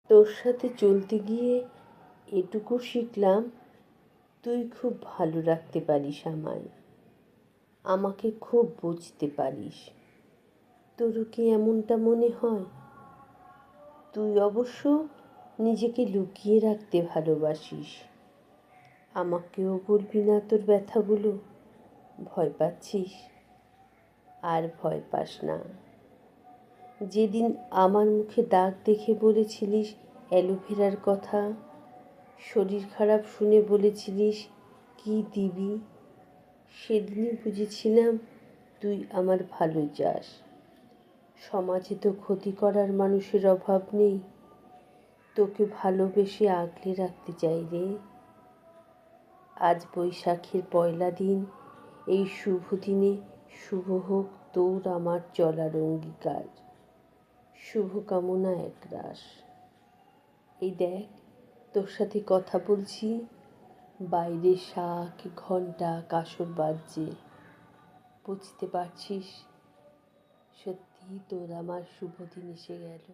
তোর সাথে চলতে গিয়ে এটুকু শিখলাম, তুই খুব ভালো রাখতে পারিস আমায়, আমাকে খুব বুঝতে পারিস। তোরও কি এমনটা মনে হয়? তুই অবশ্য নিজেকে লুকিয়ে রাখতে ভালোবাসিস। আমাকেও বলবি না তোর ব্যথাগুলো? ভয় পাচ্ছিস? আর ভয় পাস না। যেদিন আমার মুখে দাগ দেখে বলেছিলিস অ্যালোভেরার কথা, শরীর খারাপ শুনে বলেছিলিস কি দিবি, সেদিনই বুঝেছিলাম তুই আমার ভালো চাস। সমাজে তো ক্ষতি করার মানুষের অভাব নেই, তোকে ভালোবেসে আগলে রাখতে চাই রে। আজ বৈশাখের পয়লা দিন, এই শুভ দিনে শুভ হোক তোর আমার চলার অঙ্গীকার। শুভকামনা একরাশ। এই দেখ, তোর সাথে কথা বলছি, বাইরে শাঁখ ঘণ্টা কাসর বাজছে। বুঝতে পারছিস, সত্যিই তোর আমার শুভ দিন এসে গেল।